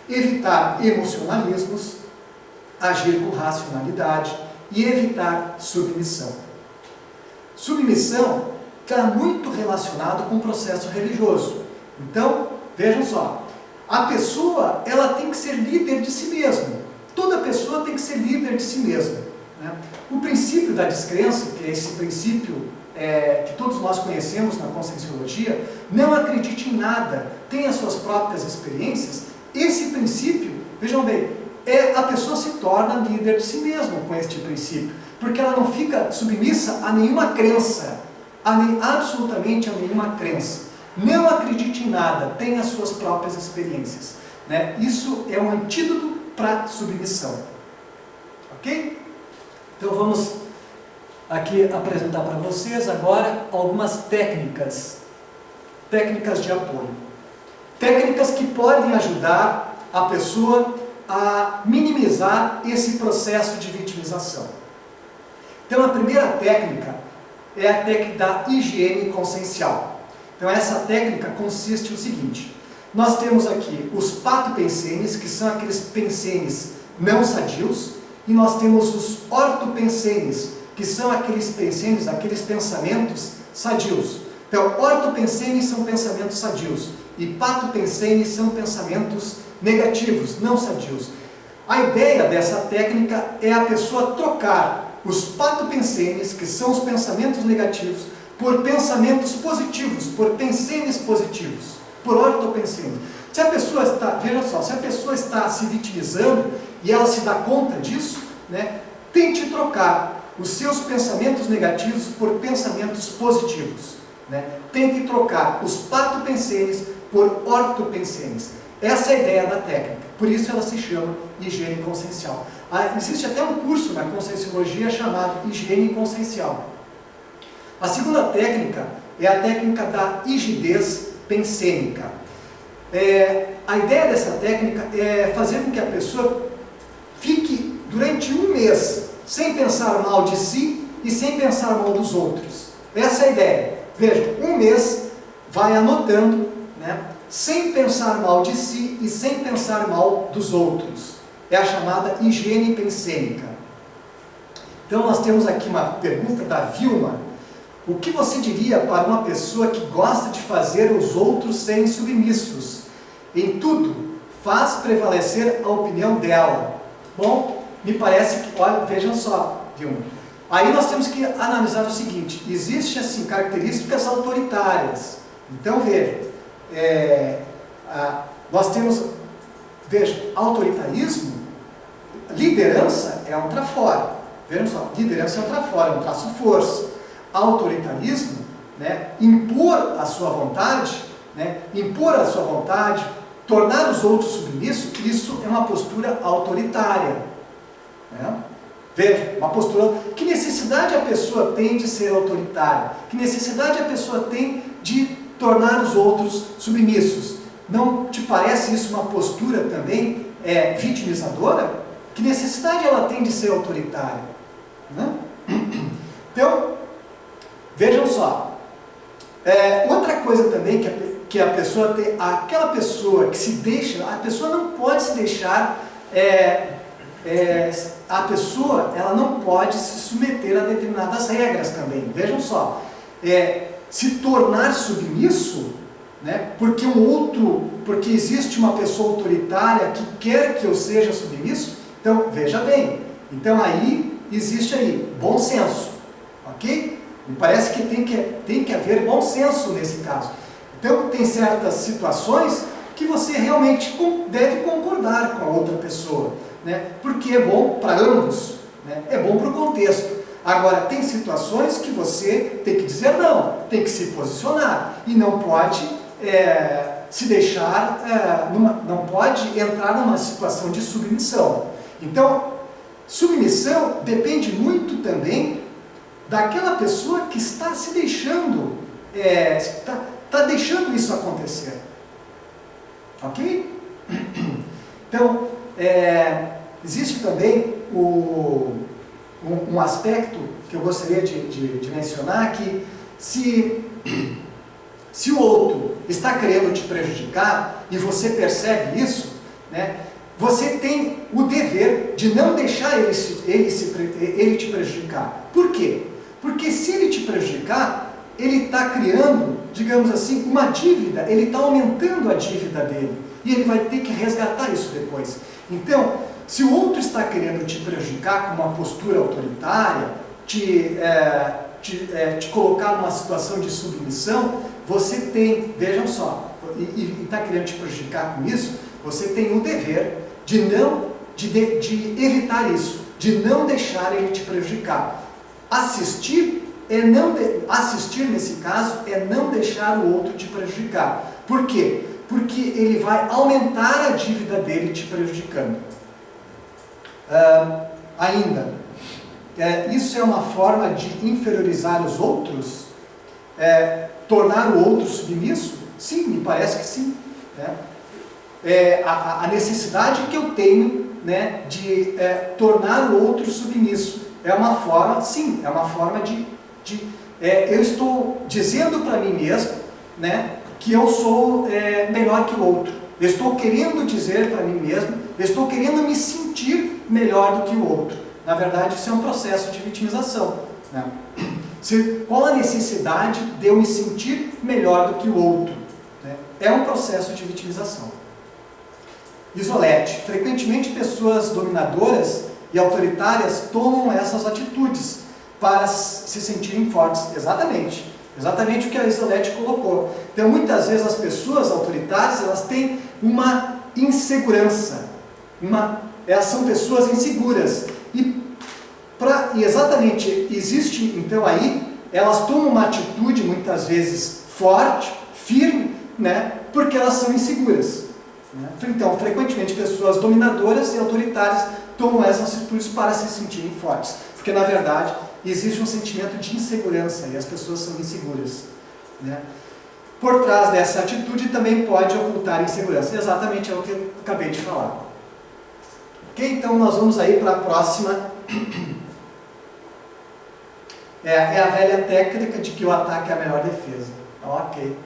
evitar emocionalismos, agir com racionalidade e evitar submissão. Submissão está muito relacionado com o processo religioso. Então, vejam só, a pessoa ela tem que ser líder de si mesma. Toda pessoa tem que ser líder de si mesma, né? O princípio da descrença, que é esse princípio que todos nós conhecemos na Conscienciologia, não acredite em nada, tenha suas próprias experiências. Esse princípio, vejam bem, a pessoa se torna líder de si mesma com este princípio, porque ela não fica submissa a nenhuma crença, absolutamente a nenhuma crença. Não acredite em nada, tenha suas próprias experiências, né? Isso é um antídoto para submissão. Ok? Então vamos aqui apresentar para vocês agora algumas técnicas de apoio. Técnicas que podem ajudar a pessoa a minimizar esse processo de vitimização. Então a primeira técnica é a técnica da higiene consciencial. Então essa técnica consiste no seguinte: nós temos aqui os patopensenes, que são aqueles pensenes não sadios, e nós temos os ortopensenes, que são aqueles pensenes, aqueles pensamentos sadios. Então, ortopensenes são pensamentos sadios, e patopensenes são pensamentos negativos, não sadios. A ideia dessa técnica é a pessoa trocar os patopensenes, que são os pensamentos negativos, por pensamentos positivos, por pensenes positivos, por ortopensenes. Se a pessoa está, veja só, se a pessoa está se vitimizando e ela se dá conta disso, né, tente trocar os seus pensamentos negativos por pensamentos positivos, né? Tente trocar os patopensenes por ortopensenes. Essa é a ideia da técnica, por isso ela se chama higiene consciencial. Existe até um curso na Conscienciologia chamado higiene consciencial. A segunda técnica é a técnica da rigidez pensênica. A ideia dessa técnica é fazer com que a pessoa fique durante um mês sem pensar mal de si e sem pensar mal dos outros. Essa é a ideia. Veja, um mês vai anotando, né, sem pensar mal de si e sem pensar mal dos outros. É a chamada higiene pensênica. Então nós temos aqui uma pergunta da Vilma. O que você diria para uma pessoa que gosta de fazer os outros serem submissos? Em tudo, faz prevalecer a opinião dela. Bom, me parece que, olha, vejam só, Vilma. Aí nós temos que analisar o seguinte: existem assim características autoritárias. Então veja, nós temos, veja, autoritarismo, liderança é um trafora. Vejam só, liderança é um trafora, é um traço força. Autoritarismo, né, impor a sua vontade, tornar os outros submissos, isso é uma postura autoritária, né? Veja, uma postura. Que necessidade a pessoa tem de ser autoritária? Que necessidade a pessoa tem de tornar os outros submissos? Não te parece isso uma postura também vitimizadora? Que necessidade ela tem de ser autoritária, né? Então, vejam só, outra coisa também que a pessoa tem, aquela pessoa que se deixa, a pessoa não pode se deixar, a pessoa ela não pode se submeter a determinadas regras também. Vejam só, se tornar submisso, né, porque existe uma pessoa autoritária que quer que eu seja submisso, então veja bem, então aí existe aí bom senso, ok? Me parece que tem que haver bom senso nesse caso. Então, tem certas situações que você realmente deve concordar com a outra pessoa, né? Porque é bom para ambos, né? É bom para o contexto. Agora, tem situações que você tem que dizer não, tem que se posicionar e não pode se deixar, não pode entrar numa situação de submissão. Então, submissão depende muito também daquela pessoa que está se deixando, está deixando isso acontecer. Ok? Então, existe também um aspecto que eu gostaria de mencionar, que se o outro está querendo te prejudicar e você percebe isso, né? Você tem o dever de não deixar ele te prejudicar. Por quê? Porque se ele te prejudicar, ele está criando, digamos assim, uma dívida, ele está aumentando a dívida dele. E ele vai ter que resgatar isso depois. Então, se o outro está querendo te prejudicar com uma postura autoritária, te colocar numa situação de submissão, você tem, vejam só, e está querendo te prejudicar com isso, você tem o dever de evitar isso, de não deixar ele te prejudicar. Assistir nesse caso é não deixar o outro te prejudicar. Por quê? Porque ele vai aumentar a dívida dele te prejudicando. Isso é uma forma de inferiorizar os outros? Tornar o outro submisso? Sim, me parece que sim. Né? A necessidade que eu tenho, né, de tornar o outro submisso é uma forma, sim, é uma forma eu estou dizendo para mim mesmo, né, que eu sou melhor que o outro. Eu estou querendo dizer para mim mesmo, eu estou querendo me sentir melhor do que o outro. Na verdade, isso é um processo de vitimização. Né? Qual a necessidade de eu me sentir melhor do que o outro? Né? É um processo de vitimização. Isolete. Frequentemente, pessoas dominadoras e autoritárias tomam essas atitudes para se sentirem fortes. Exatamente. Exatamente o que a Isolete colocou. Então, muitas vezes, as pessoas autoritárias, elas têm uma insegurança. Elas são pessoas inseguras. E exatamente, existe, então, aí, elas tomam uma atitude, muitas vezes, forte, firme, né, porque elas são inseguras. Né? Então, frequentemente, pessoas dominadoras e autoritárias tomam essas atitudes para se sentirem fortes. Porque, na verdade, existe um sentimento de insegurança e as pessoas são inseguras. Né? Por trás dessa atitude também pode ocultar insegurança. Exatamente é o que eu acabei de falar. Ok? Então, nós vamos aí para a próxima. É a velha técnica de que o ataque é a melhor defesa. Ok.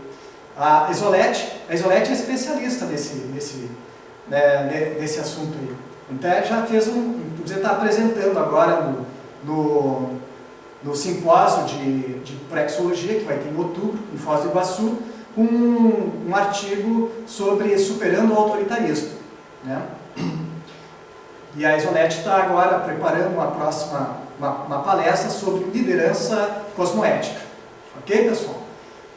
A Isolete é especialista nesse assunto aí. Então, já fez você está apresentando agora no simpósio de praxeologia, que vai ter em outubro, em Foz do Iguaçu, um artigo sobre superando o autoritarismo. Né? E a Isolete está agora preparando uma palestra sobre liderança cosmoética. Ok, pessoal?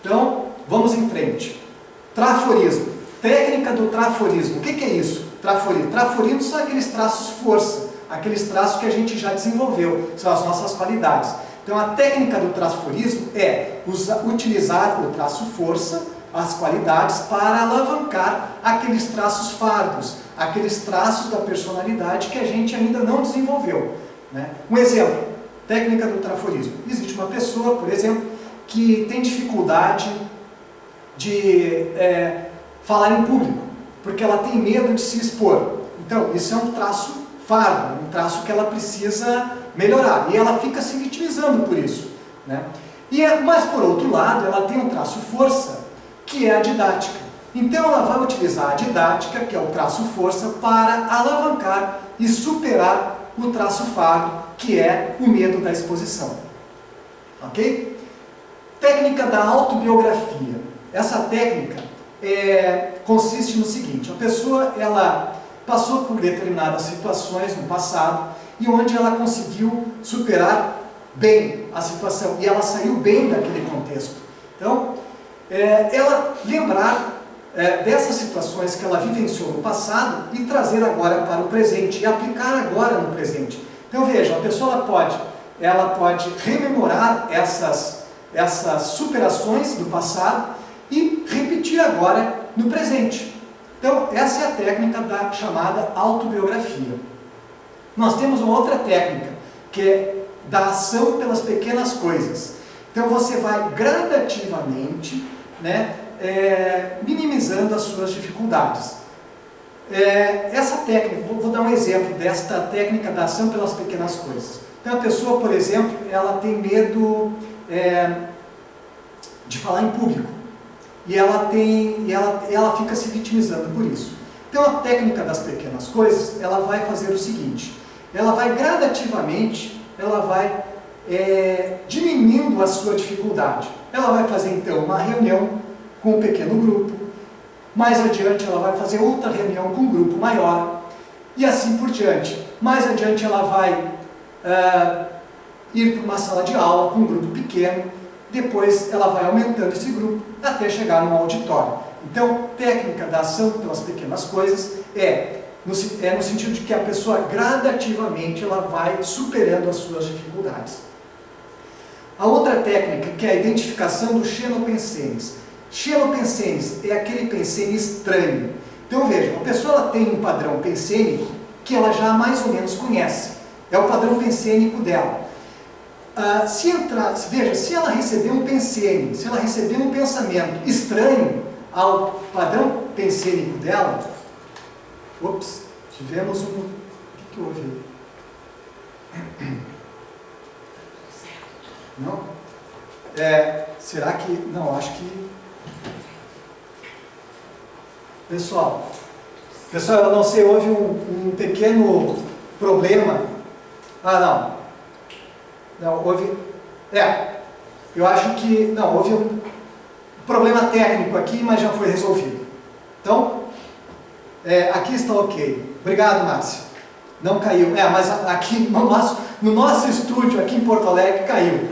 Então, vamos em frente. Traforismo. Técnica do traforismo. O que é isso? Traforismo. Traforismo são aqueles traços força, aqueles traços que a gente já desenvolveu, são as nossas qualidades. Então, a técnica do traforismo é utilizar o traço força, as qualidades, para alavancar aqueles traços fardos, aqueles traços da personalidade que a gente ainda não desenvolveu. Né? Um exemplo, técnica do traforismo. Existe uma pessoa, por exemplo, que tem dificuldade de falar em público, porque ela tem medo de se expor. Então, isso é um traço fardo, um traço que ela precisa melhorar, e ela fica se vitimizando por isso. Né? Mas, por outro lado, ela tem um traço força, que é a didática. Então, ela vai utilizar a didática, que é o traço força, para alavancar e superar o traço fardo, que é o medo da exposição. Ok? Técnica da autobiografia. Essa técnica consiste no seguinte: a pessoa ela passou por determinadas situações no passado e onde ela conseguiu superar bem a situação e ela saiu bem daquele contexto. Então, ela lembrar dessas situações que ela vivenciou no passado e trazer agora para o presente e aplicar agora no presente. Então, veja, a pessoa ela pode rememorar essas superações do passado e repetir agora no presente. Então, essa é a técnica da chamada autobiografia. Nós temos uma outra técnica, que é da ação pelas pequenas coisas. Então, você vai gradativamente, né, minimizando as suas dificuldades. Essa técnica, vou dar um exemplo desta técnica da ação pelas pequenas coisas. Então, a pessoa, por exemplo, ela tem medo de falar em público. E ela fica se vitimizando por isso. Então a técnica das pequenas coisas, ela vai fazer o seguinte, ela vai gradativamente, ela vai diminuindo a sua dificuldade. Ela vai fazer então uma reunião com um pequeno grupo, mais adiante ela vai fazer outra reunião com um grupo maior, e assim por diante. Mais adiante ela vai ir para uma sala de aula com um grupo pequeno, depois ela vai aumentando esse grupo até chegar no auditório. Então, técnica da ação pelas pequenas coisas é no sentido de que a pessoa gradativamente ela vai superando as suas dificuldades. A outra técnica, que é a identificação do xenopensenes. Xenopensenes é aquele pensene estranho. Então vejam, a pessoa ela tem um padrão pensênico que ela já mais ou menos conhece. É o padrão pensênico dela. Veja, se ela receber um pensene, se ela receber um pensamento estranho ao padrão pensênico dela, tivemos um... O que houve aí? Não? Será que... Não, acho que... Pessoal, eu não sei, houve um pequeno problema. Não, houve... eu acho que... Não, houve um problema técnico aqui, mas já foi resolvido. Então, aqui está ok. Obrigado, Márcio. Não caiu. Mas aqui no nosso estúdio, aqui em Porto Alegre, caiu.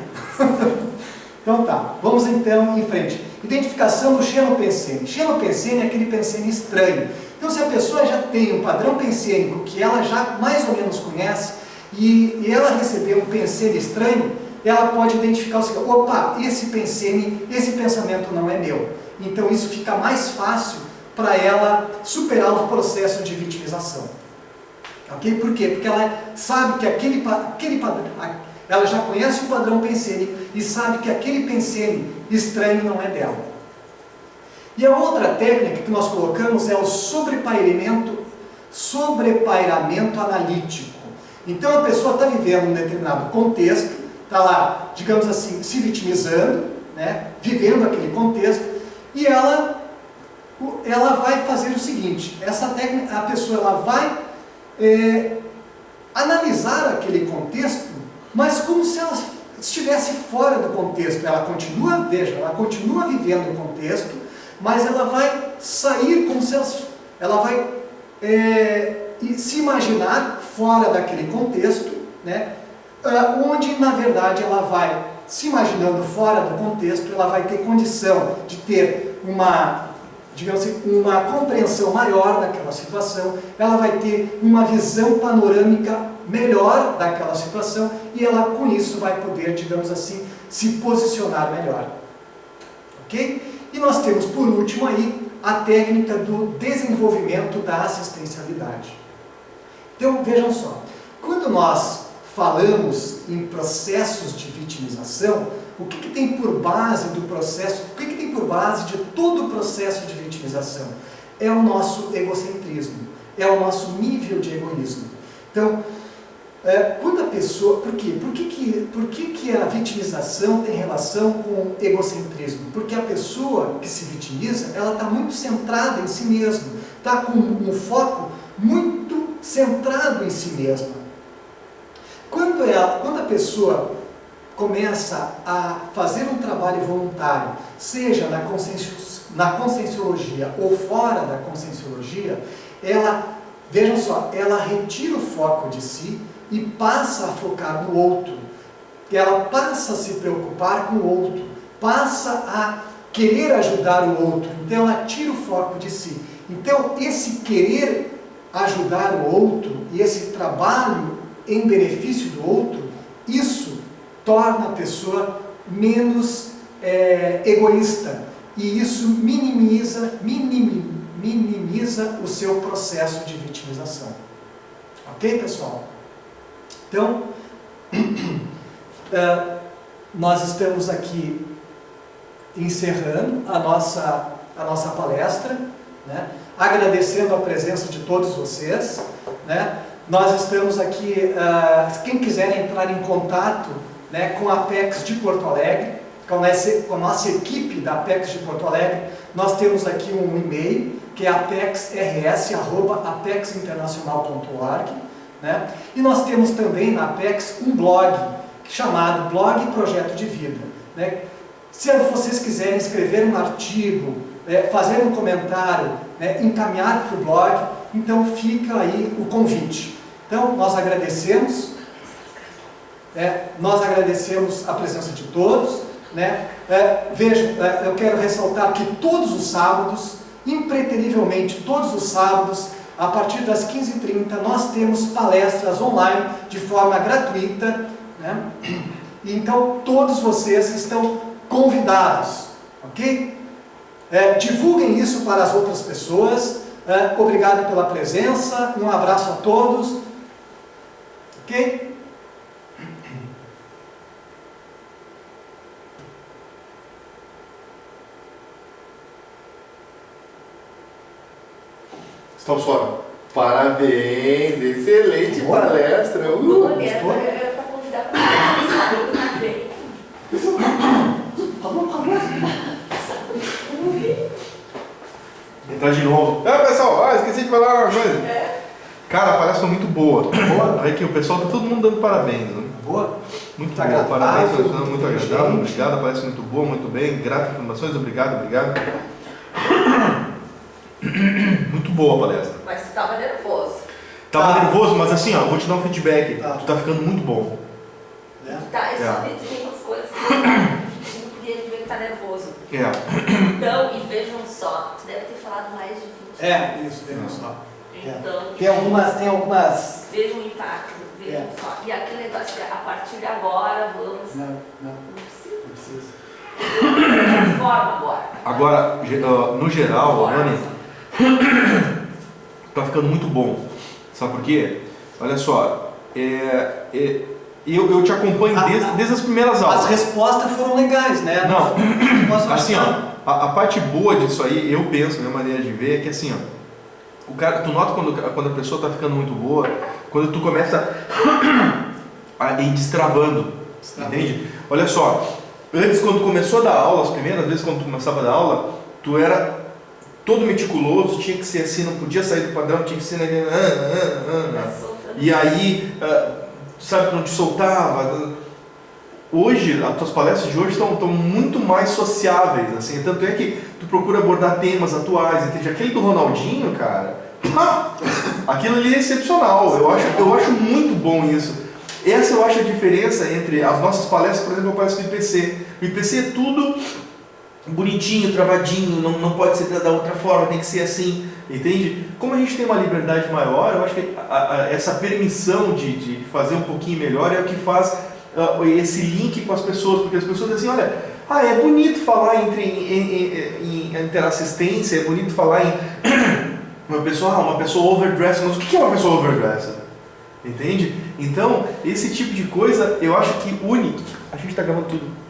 Então tá, vamos então em frente. Identificação do xenopensene. Xenopensene é aquele pensene estranho. Então se a pessoa já tem um padrão pensênico que ela já mais ou menos conhece e ela receber um pensene estranho, ela pode identificar o seguinte: opa, esse pensamento não é meu. Então isso fica mais fácil para ela superar o processo de vitimização. Ok? Por quê? Porque ela sabe que aquele padrão... Ela já conhece o padrão pensênico e sabe que aquele pensene estranho não é dela. E a outra técnica que nós colocamos é o sobrepairamento analítico. Então a pessoa está vivendo um determinado contexto, está lá, digamos assim, se vitimizando, né, vivendo aquele contexto, e ela vai fazer o seguinte: essa técnica, a pessoa ela vai analisar aquele contexto, mas como se ela estivesse fora do contexto. Ela continua vivendo o contexto, mas ela vai sair como se ela vai se imaginar fora daquele contexto, né? Onde na verdade ela vai, se imaginando fora do contexto, ela vai ter condição de ter digamos assim, uma compreensão maior daquela situação, ela vai ter uma visão panorâmica melhor daquela situação e ela com isso vai poder, digamos assim, se posicionar melhor. Ok? E nós temos por último aí a técnica do desenvolvimento da assistencialidade. Então vejam só, quando nós falamos em processos de vitimização, o que tem por base do processo, o que tem por base de todo o processo de vitimização? É o nosso egocentrismo, é o nosso nível de egoísmo. Então, quando a pessoa... Por quê? Por que a vitimização tem relação com o egocentrismo? Porque a pessoa que se vitimiza, ela está muito centrada em si mesma, está com um foco muito centrado em si mesma. Quando a pessoa começa a fazer um trabalho voluntário, seja na conscienciologia ou fora da conscienciologia, vejam só, ela retira o foco de si e passa a focar no outro. Ela passa a se preocupar com o outro, passa a querer ajudar o outro. Então ela tira o foco de si. Então esse querer ajudar o outro e esse trabalho em benefício do outro, isso torna a pessoa menos egoísta e isso minimiza o seu processo de vitimização. Ok, pessoal? Então, nós estamos aqui encerrando a nossa palestra, né? Agradecendo a presença de todos vocês, né? Nós estamos aqui, quem quiser entrar em contato, né, com a Apex de Porto Alegre, com a nossa equipe da Apex de Porto Alegre, nós temos aqui um e-mail, que é apexrs@apexinternacional.org, né? E nós temos também na Apex um blog chamado Blog Projeto de Vida, né? Se vocês quiserem escrever um artigo, fazer um comentário, né, encaminhar para o blog, então fica aí o convite. Então nós agradecemos a presença de todos, né? Vejam, eu quero ressaltar que todos os sábados, impreterivelmente todos os sábados, a partir das 15h30, nós temos palestras online de forma gratuita, né? E então todos vocês estão convidados, ok? Divulguem isso para as outras pessoas. Obrigado pela presença, um abraço a todos, ok? Estão fora. Parabéns, excelente palestra. Olha, era para convidar para o sábado na frente. Entrar de novo. Pessoal, esqueci de falar uma coisa. Cara, a palestra foi muito boa. Aí que o pessoal tá todo mundo dando parabéns. Né? Boa. Muito boa, parabéns, muito agradável. Obrigado, a palestra muito boa, muito bem. Grato informações, obrigado. Muito boa a palestra. Mas tu estava nervoso. Tava nervoso, mas assim, ó, vou te dar um feedback. Tu tá ficando muito bom. Tá, eu só tem umas coisas que a gente não podia ver que tá nervoso. Então, e vejam só, tu deve ter falado mais de 20 isso, vejam só. Então, Tem algumas... Vejam o impacto, vejam só. E aquele negócio de a partir de agora vamos... Não precisa. Forma agora. Agora, no geral, Nani, tá ficando muito bom. Sabe por quê? Olha só, eu te acompanho desde as primeiras aulas. As respostas foram legais, né? Não, assim, ó, a parte boa disso aí, eu penso, minha maneira de ver, é que assim, ó, o cara, tu nota quando a pessoa tá ficando muito boa, quando tu começa a ir destravando, entende? Olha só, antes quando tu começou a dar aula, as primeiras vezes quando tu começava a dar aula, tu era todo meticuloso, tinha que ser assim, não podia sair do padrão, tinha que ser... E aí, sabe, tu não te soltava. Hoje, as tuas palestras de hoje estão muito mais sociáveis, assim, tanto é que tu procura abordar temas atuais, entende? Aquele do Ronaldinho, cara, aquilo ali é excepcional, eu acho muito bom isso. Essa eu acho a diferença entre as nossas palestras, por exemplo, a palestra do IPC. O IPC é tudo bonitinho, travadinho, não pode ser da outra forma, tem que ser assim, entende? Como a gente tem uma liberdade maior, eu acho que essa permissão de fazer um pouquinho melhor é o que faz esse link com as pessoas, porque as pessoas dizem assim, olha, é bonito falar em interassistência, é bonito falar em uma pessoa overdressed, mas o que é uma pessoa overdressed? Entende? Então, esse tipo de coisa eu acho que une. A gente está gravando tudo.